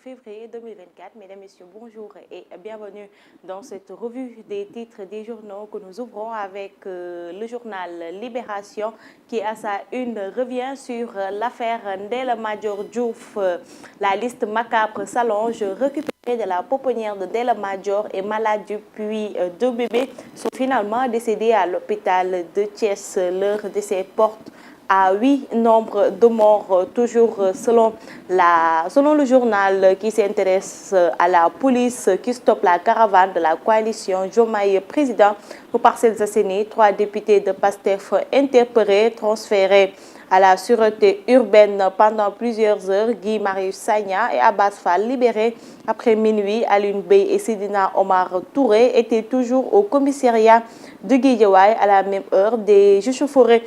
février 2024. Mesdames, Messieurs, bonjour et bienvenue dans cette revue des titres des journaux que nous ouvrons avec le journal Libération qui, à sa une, revient sur l'affaire Ndella Madior Diouf. La liste macabre s'allonge, récupérée de la pouponnière de Ndella Madior est malade depuis 2 bébés sont finalement décédés à l'hôpital de Thiès. L'heure décès porte à 8 nombres de morts, toujours selon le journal qui s'intéresse à la police qui stoppe la caravane de la coalition Diomaye Président aux Parcelles Assainies. 3 députés de PASTEF interpellés, transférés à la sûreté urbaine pendant plusieurs heures. Guy Marius Sagna et Abbas Fall libérés après minuit. Alioune Bey et Seydina Omar Touré étaient toujours au commissariat de Guédiawaye à la même heure. Des juges forêts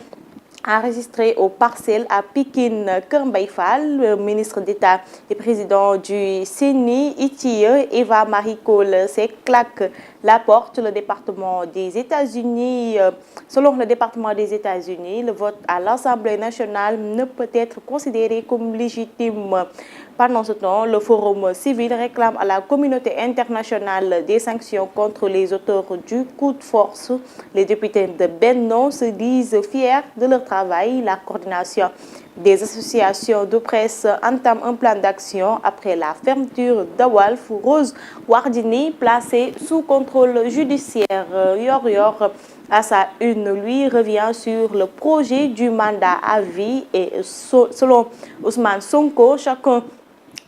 enregistré aux Parcelles à Pikine. Kër Mbaye Fall, le ministre d'État et président du CENI, ITIE, Eva Marie Coll Seck claque la porte. Le département des États-Unis, selon le département des États-Unis, le vote à l'Assemblée nationale ne peut être considéré comme légitime. Pendant ce temps, le Forum civil réclame à la communauté internationale des sanctions contre les auteurs du coup de force. Les députés de Benno se disent fiers de leur travail. La coordination des associations de presse entame un plan d'action après la fermeture de Walf. Rose Wardini, placée sous contrôle judiciaire. Yor à sa une, lui, revient sur le projet du mandat à vie et selon Ousmane Sonko, chacun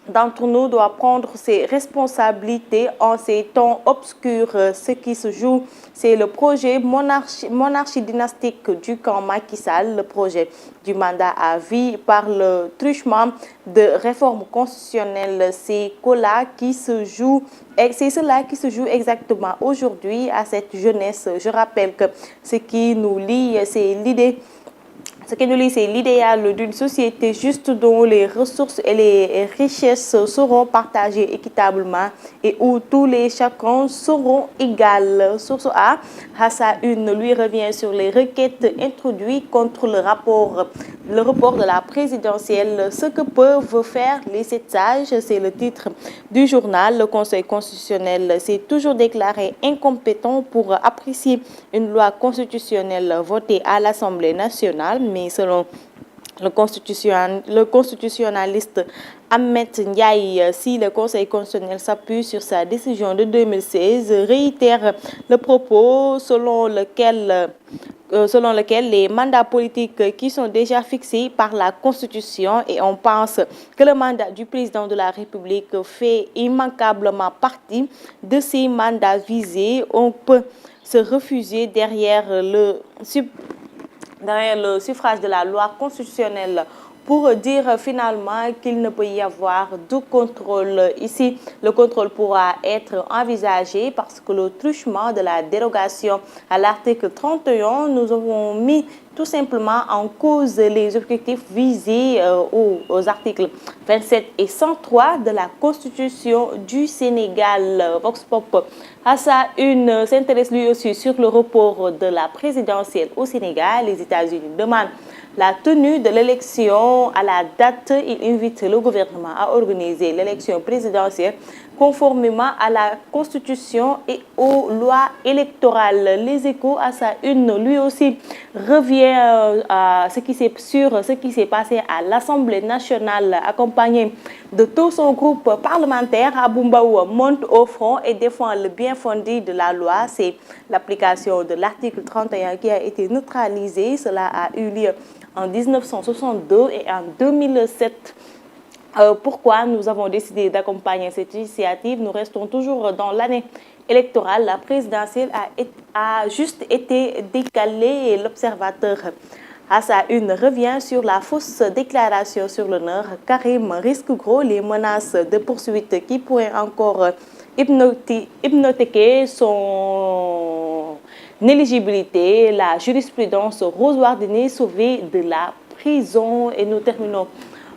d'entre nous doit prendre ses responsabilités en ces temps obscurs. Ce qui se joue, c'est le projet monarchie dynastique du camp Macky Sall, le projet du mandat à vie par le truchement de réforme constitutionnelle. C'est cela qui se joue exactement aujourd'hui à cette jeunesse. Je rappelle que ce qui nous lie, c'est l'idée. Ce qui nous lie, c'est l'idéal d'une société juste dont les ressources et les richesses seront partagées équitablement et où tous les chacun seront égales. Source A, à sa une, lui revient sur les requêtes introduites contre le report de la présidentielle. Ce que peuvent faire les 7 sages, c'est le titre du journal. Le Conseil constitutionnel s'est toujours déclaré incompétent pour apprécier une loi constitutionnelle votée à l'Assemblée nationale. Mais selon le constitutionnaliste Ahmed Ndiaye, si le Conseil constitutionnel s'appuie sur sa décision de 2016, réitère le propos selon lequel les mandats politiques qui sont déjà fixés par la Constitution, et on pense que le mandat du président de la République fait immanquablement partie de ces mandats visés, on peut se refuser derrière le suffrage de la loi constitutionnelle pour dire finalement qu'il ne peut y avoir de contrôle. Ici, le contrôle pourra être envisagé parce que le truchement de la dérogation à l'article 31, nous avons mis tout simplement en cause les objectifs visés aux articles 27 et 103 de la Constitution du Sénégal. Vox Pop, à sa une, s'intéresse lui aussi sur le report de la présidentielle au Sénégal. Les États-Unis demandent la tenue de l'élection à la date. Il invite le gouvernement à organiser l'élection présidentielle conformément à la Constitution et aux lois électorales. Les Échos, à sa une, lui aussi revient sur ce qui s'est passé à l'Assemblée nationale, accompagné de tout son groupe parlementaire. Aboumbaou monte au front et défend le bien fondé de la loi. C'est l'application de l'article 31 qui a été neutralisé. Cela a eu lieu en 1962 et en 2007. Pourquoi nous avons décidé d'accompagner cette initiative? Nous restons toujours dans l'année électorale. La présidentielle a juste été décalée et l'observateur à sa une revient sur la fausse déclaration sur l'honneur. Karim risque gros les menaces de poursuite qui pourraient encore hypothéquer son éligibilité. La jurisprudence Rose Wardini sauvée de la prison. Et nous terminons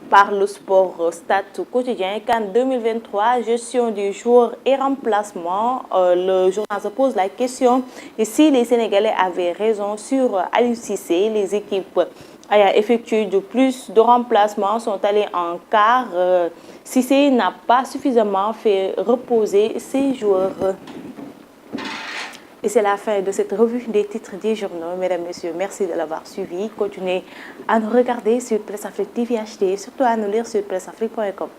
par le sport. Stade quotidien, CAN 2023, gestion du joueur et remplacement. Le journal se pose la question et si les Sénégalais avaient raison sur Aliou Cissé. Les équipes a effectué de plus de remplacements, sont allés en quart. Cissé n'a pas suffisamment fait reposer ses joueurs. Et c'est la fin de cette revue des titres des journaux. Mesdames, Messieurs, merci de l'avoir suivi. Continuez à nous regarder sur Presse Afrique TV HD et surtout à nous lire sur presseafrique.com.